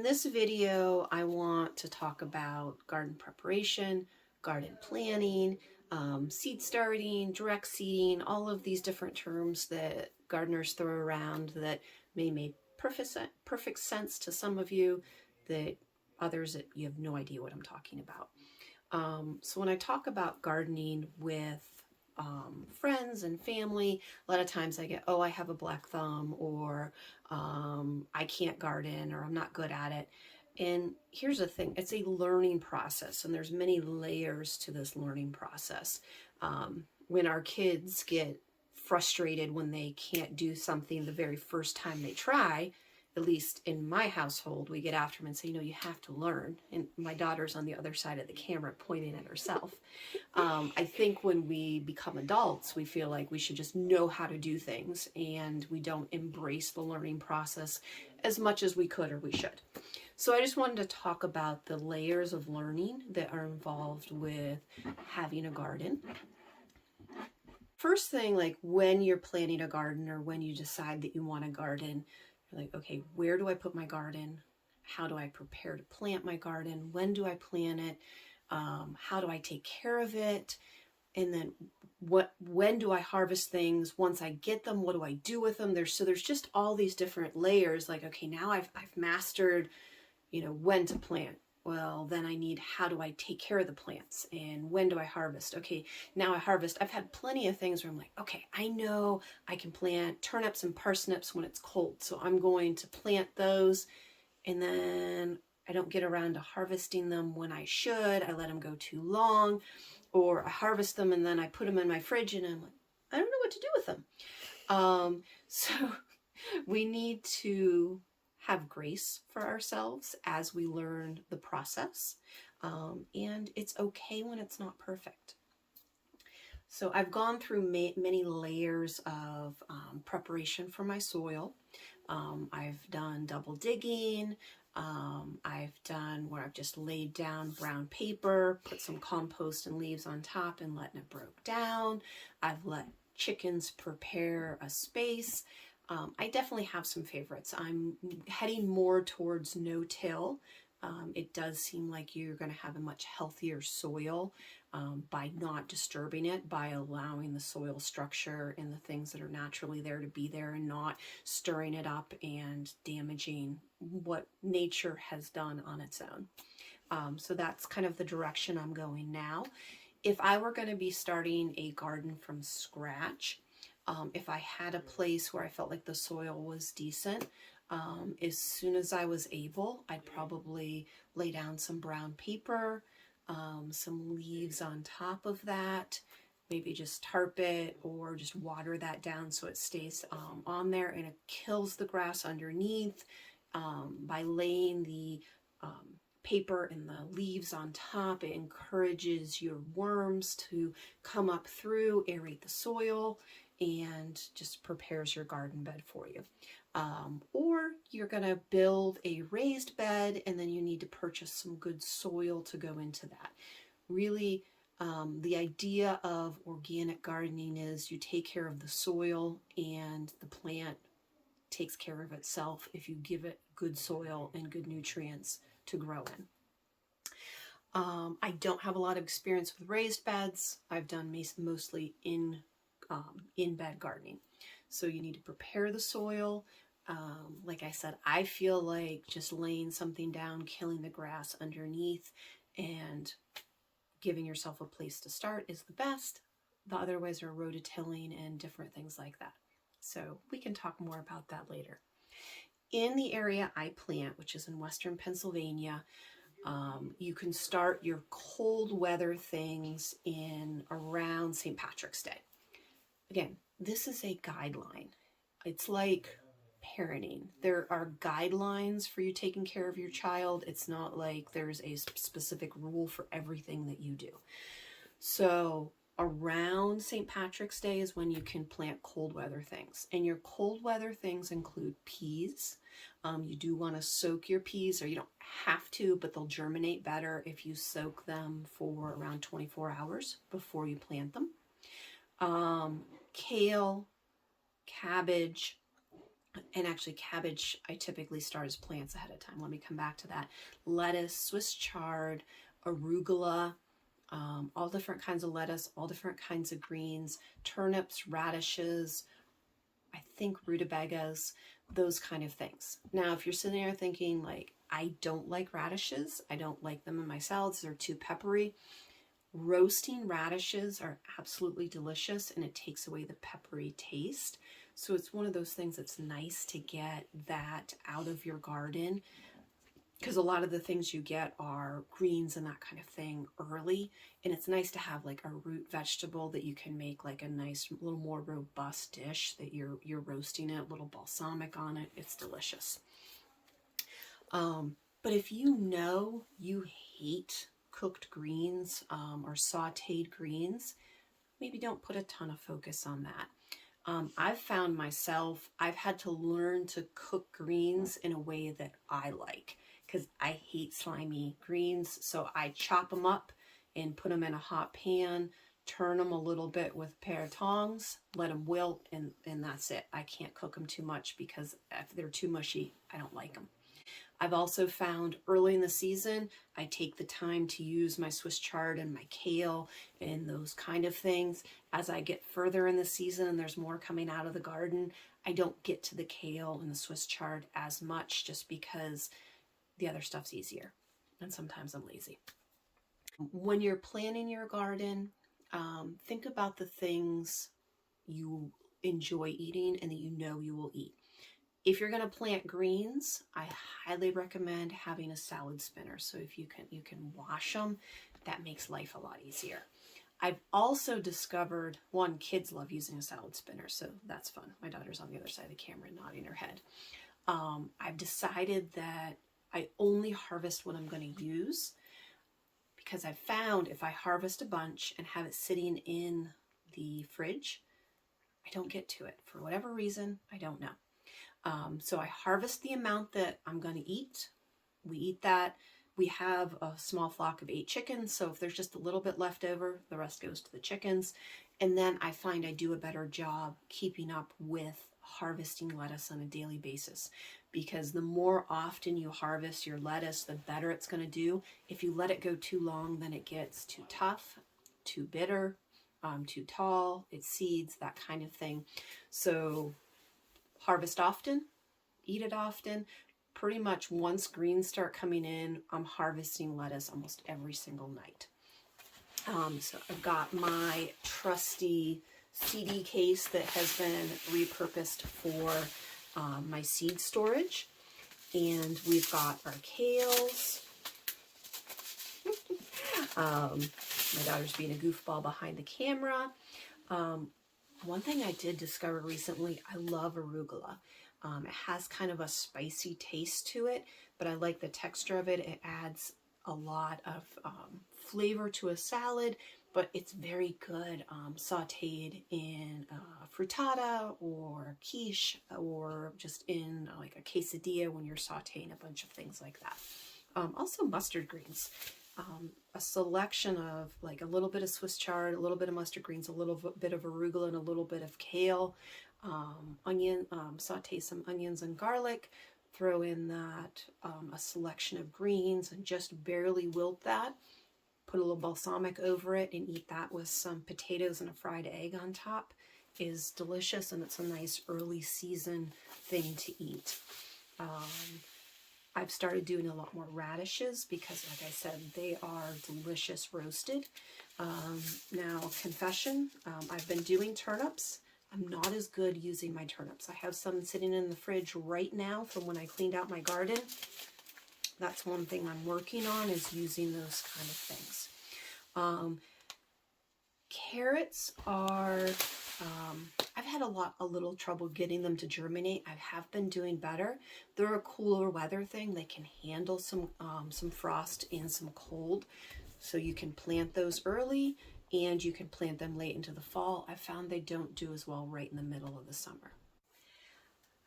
In this video, I want to talk about garden preparation, garden planning, seed starting, direct seeding, all of these different terms that gardeners throw around that may make perfect sense to some of you, that others that you have no idea what I'm talking about. So when I talk about gardening with friends and family, a lot of times I get, oh, I have a black thumb, or I can't garden, or I'm not good at it. And here's the thing, it's a learning process, and there's many layers to this learning process. When our kids get frustrated when they can't do something the very first time they try, at least in my household, we get after them and say, you have to learn. And my daughter's on the other side of the camera pointing at herself. I think when we become adults, we feel like we should just know how to do things, and we don't embrace the learning process as much as we could or we should. So I just wanted to talk about the layers of learning that are involved with having a garden. First thing, like when you're planning a garden or when you decide that you want a garden, you're like, okay, where do I put my garden? How do I prepare to plant my garden? When do I plant it? How do I take care of it? And then when do I harvest things? Once I get them, what do I do with them? There's just all these different layers. Like, okay, now I've mastered, when to plant. Well, then I need, how do I take care of the plants? And when do I harvest? Okay, now I harvest. I've had plenty of things where I'm like, okay, I know I can plant turnips and parsnips when it's cold. So I'm going to plant those, and then I don't get around to harvesting them when I should. I let them go too long, or I harvest them and then I put them in my fridge and I'm like, I don't know what to do with them. So we need to have grace for ourselves as we learn the process. And it's okay when it's not perfect. So I've gone through many layers of preparation for my soil. I've done double digging. I've done where I've just laid down brown paper, put some compost and leaves on top and letting it break down. I've let chickens prepare a space. I definitely have some favorites. I'm heading more towards no-till. It does seem like you're going to have a much healthier soil by not disturbing it, by allowing the soil structure and the things that are naturally there to be there and not stirring it up and damaging what nature has done on its own. So that's kind of the direction I'm going now. If I were going to be starting a garden from scratch, if I had a place where I felt like the soil was decent, as soon as I was able, I'd probably lay down some brown paper, some leaves on top of that, maybe just tarp it or just water that down so it stays on there, and it kills the grass underneath by laying the paper and the leaves on top. It encourages your worms to come up through, aerate the soil, and just prepares your garden bed for you. Or you're going to build a raised bed, and then you need to purchase some good soil to go into that. Really, the idea of organic gardening is you take care of the soil, and the plant takes care of itself if you give it good soil and good nutrients to grow in. I don't have a lot of experience with raised beds. I've done mostly in bed gardening. So you need to prepare the soil. Like I said, I feel like just laying something down, killing the grass underneath, and giving yourself a place to start is the best. The other ways are rototilling and different things like that. So we can talk more about that later. In the area I plant, which is in Western Pennsylvania, you can start your cold weather things in around St. Patrick's Day. Again, this is a guideline. It's like parenting. There are guidelines for you taking care of your child. It's not like there's a specific rule for everything that you do. So around St. Patrick's Day is when you can plant cold weather things. And your cold weather things include peas. You do want to soak your peas, or you don't have to, but they'll germinate better if you soak them for around 24 hours before you plant them. Kale, cabbage, And actually cabbage, I typically start as plants ahead of time. Let me come back to that. Lettuce, Swiss chard, arugula, all different kinds of lettuce, all different kinds of greens, turnips, radishes, I think rutabagas, those kind of things. Now, if you're sitting there thinking like, I don't like radishes, I don't like them in my salads, they're too peppery. Roasting radishes are absolutely delicious and it takes away the peppery taste. So it's one of those things that's nice to get that out of your garden, because a lot of the things you get are greens and that kind of thing early, and it's nice to have like a root vegetable that you can make like a nice little more robust dish that you're roasting it, a little balsamic on it. It's delicious. But if you know you hate cooked greens or sauteed greens, maybe don't put a ton of focus on that. I've found myself, I've had to learn to cook greens in a way that I like, because I hate slimy greens. So I chop them up and put them in a hot pan, turn them a little bit with a pair of tongs, let them wilt, and that's it. I can't cook them too much because if they're too mushy, I don't like them. I've also found early in the season, I take the time to use my Swiss chard and my kale and those kind of things. As I get further in the season and there's more coming out of the garden, I don't get to the kale and the Swiss chard as much just because the other stuff's easier. And sometimes I'm lazy. When you're planning your garden, think about the things you enjoy eating and that you know you will eat. If you're going to plant greens, I highly recommend having a salad spinner. So if you can wash them, that makes life a lot easier. I've also discovered, one, kids love using a salad spinner, so that's fun. My daughter's on the other side of the camera nodding her head. I've decided that I only harvest what I'm going to use, because I've found if I harvest a bunch and have it sitting in the fridge, I don't get to it. For whatever reason, I don't know. So I harvest the amount that I'm going to eat. We eat that. We have a small flock of 8 chickens, so if there's just a little bit left over, the rest goes to the chickens. And then I find I do a better job keeping up with harvesting lettuce on a daily basis, because the more often you harvest your lettuce, the better it's going to do. If you let it go too long, then it gets too tough, too bitter, too tall, it seeds, that kind of thing. So harvest often, eat it often. Pretty much once greens start coming in, I'm harvesting lettuce almost every single night. So I've got my trusty CD case that has been repurposed for my seed storage. And we've got our kales. My daughter's being a goofball behind the camera. One thing I did discover recently, I love arugula. It has kind of a spicy taste to it, but I like the texture of it. It adds a lot of flavor to a salad, but it's very good sauteed in frittata or quiche, or just in like a quesadilla when you're sauteing a bunch of things like that. Also mustard greens. A selection of like a little bit of Swiss chard, a little bit of mustard greens, a little bit of arugula, and a little bit of kale. Saute some onions and garlic, throw in that, a selection of greens, and just barely wilt that. Put a little balsamic over it and eat that with some potatoes and a fried egg on top. Is delicious, and it's a nice early season thing to eat. I've started doing a lot more radishes because, like I said, they are delicious roasted. Now, confession, I've been doing turnips. I'm not as good using my turnips. I have some sitting in the fridge right now from when I cleaned out my garden. That's one thing I'm working on, is using those kind of things. Carrots are, I've had a little trouble getting them to germinate. I have been doing better. They're a cooler weather thing. They can handle some frost and some cold. So you can plant those early and you can plant them late into the fall. I found they don't do as well right in the middle of the summer.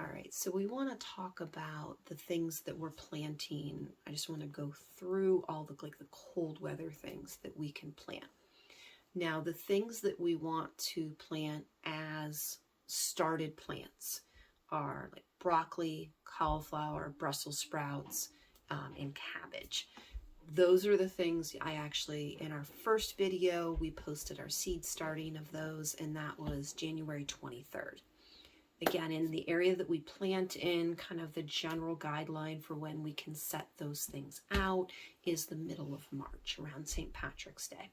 All right, so we want to talk about the things that we're planting. I just want to go through all the cold weather things that we can plant. Now, the things that we want to plant as started plants. are like broccoli, cauliflower, Brussels sprouts, and cabbage. Those are the things I actually, in our first video, we posted our seed starting of those, and that was January 23rd. Again, in the area that we plant in, kind of the general guideline for when we can set those things out is the middle of March, around St. Patrick's Day.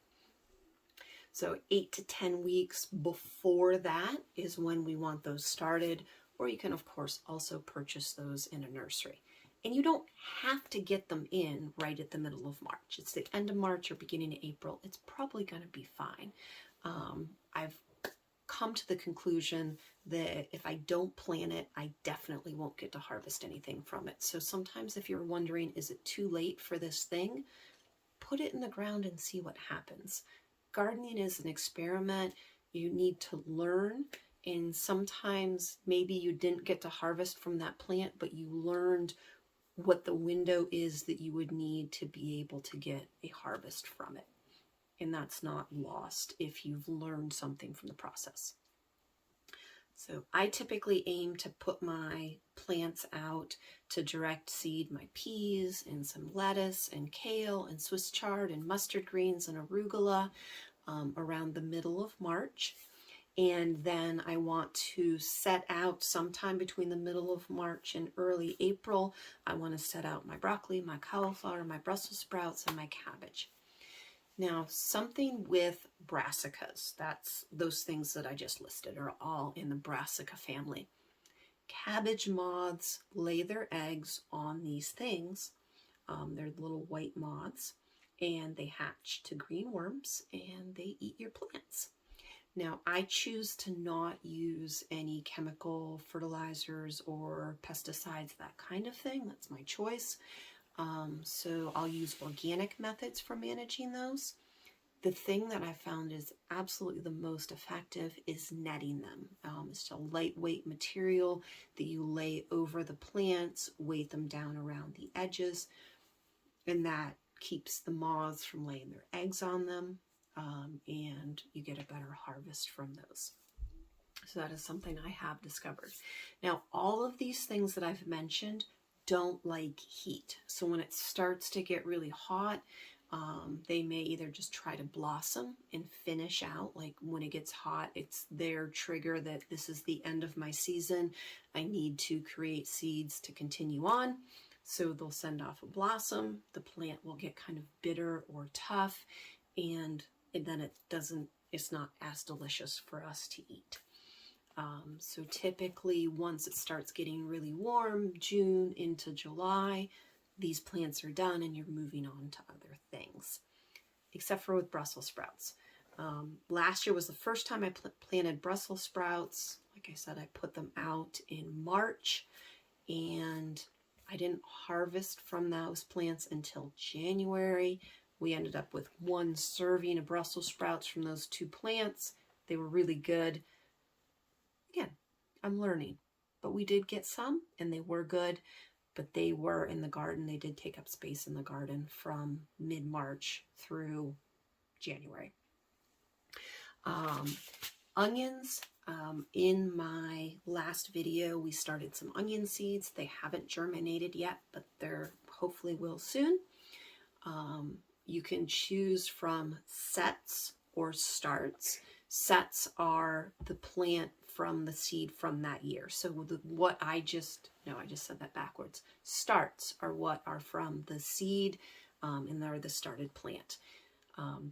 So 8 to 10 weeks before that is when we want those started, or you can, of course, also purchase those in a nursery. And you don't have to get them in right at the middle of March. It's the end of March or beginning of April. It's probably going to be fine. I've come to the conclusion that if I don't plant it, I definitely won't get to harvest anything from it. So sometimes if you're wondering, is it too late for this thing? Put it in the ground and see what happens. Gardening is an experiment. You need to learn, and sometimes maybe you didn't get to harvest from that plant, but you learned what the window is that you would need to be able to get a harvest from it. And that's not lost if you've learned something from the process. So I typically aim to put my plants out to direct seed my peas and some lettuce and kale and Swiss chard and mustard greens and arugula around the middle of March. And then I want to set out sometime between the middle of March and early April. I want to set out my broccoli, my cauliflower, my Brussels sprouts, and my cabbage. Now, something with brassicas, that's those things that I just listed are all in the brassica family. Cabbage moths lay their eggs on these things. They're little white moths, and they hatch to green worms, and they eat your plants. Now, I choose to not use any chemical fertilizers or pesticides, that kind of thing. That's my choice. So I'll use organic methods for managing those. The thing that I found is absolutely the most effective is netting them. It's a lightweight material that you lay over the plants, weight them down around the edges, and that keeps the moths from laying their eggs on them, and you get a better harvest from those. So that is something I have discovered. Now, all of these things that I've mentioned don't like heat. So when it starts to get really hot, they may either just try to blossom and finish out. Like when it gets hot, it's their trigger that this is the end of my season. I need to create seeds to continue on. So they'll send off a blossom. The plant will get kind of bitter or tough, and then it's not as delicious for us to eat. So typically once it starts getting really warm, June into July, these plants are done and you're moving on to other things, except for with Brussels sprouts. Last year was the first time I planted Brussels sprouts. Like I said, I put them out in March, and I didn't harvest from those plants until January. We ended up with 1 serving of Brussels sprouts from those 2 plants. They were really good. Again, I'm learning, but we did get some and they were good, but they were in the garden. They did take up space in the garden from mid-March through January. Onions, in my last video, we started some onion seeds. They haven't germinated yet, but they're hopefully will soon. You can choose from sets or starts. Sets are the plant from the seed from that year. So I just said that backwards. Starts are what are from the seed, and they're the started plant.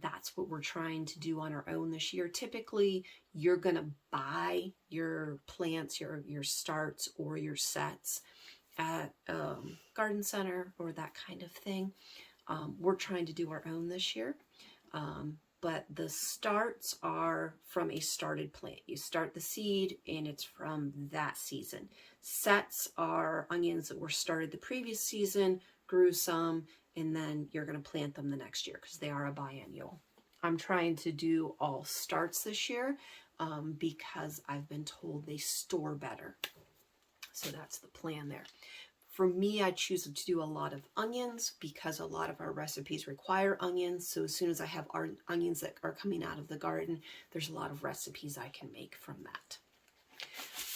That's what we're trying to do on our own this year. Typically, you're going to buy your plants, your starts or your sets at garden center or that kind of thing. We're trying to do our own this year. But the starts are from a started plant. You start the seed and it's from that season. Sets are onions that were started the previous season, grew some, and then you're going to plant them the next year because they are a biennial. I'm trying to do all starts this year because I've been told they store better. So that's the plan there. For me, I choose to do a lot of onions because a lot of our recipes require onions. So as soon as I have our onions that are coming out of the garden, there's a lot of recipes I can make from that.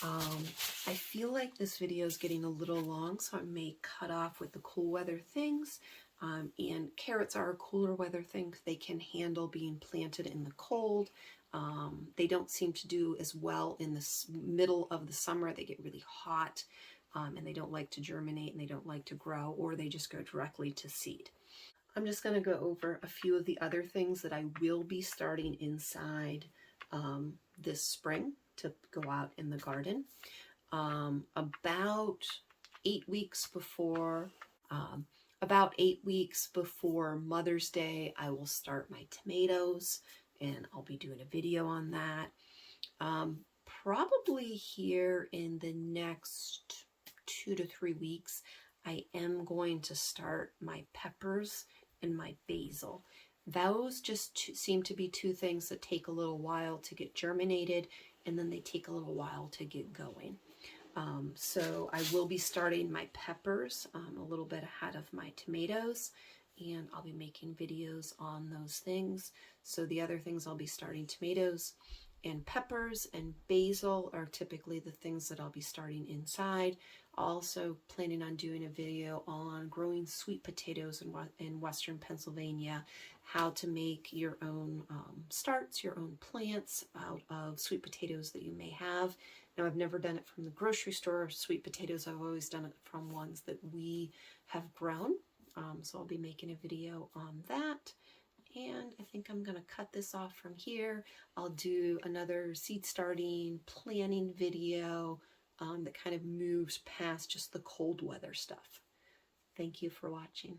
I feel like this video is getting a little long, so I may cut off with the cool weather things. And carrots are a cooler weather thing. They can handle being planted in the cold. They don't seem to do as well in the middle of the summer. They get really hot, and they don't like to germinate, and they don't like to grow, or they just go directly to seed. I'm just going to go over a few of the other things that I will be starting inside this spring to go out in the garden. About 8 weeks before Mother's Day, I will start my tomatoes, and I'll be doing a video on that. Probably here in the next 2 to 3 weeks, I am going to start my peppers and my basil. Those just seem to be two things that take a little while to get germinated, and then they take a little while to get going. So I will be starting my peppers a little bit ahead of my tomatoes, and I'll be making videos on those things. So the other things I'll be starting tomatoes and peppers, and basil are typically the things that I'll be starting inside. Also planning on doing a video on growing sweet potatoes in Western Pennsylvania, how to make your own starts, your own plants out of sweet potatoes that you may have. Now, I've never done it from the grocery store, sweet potatoes. I've always done it from ones that we have grown. So I'll be making a video on that. And I think I'm going to cut this off from here. I'll do another seed starting planning video that kind of moves past just the cold weather stuff. Thank you for watching.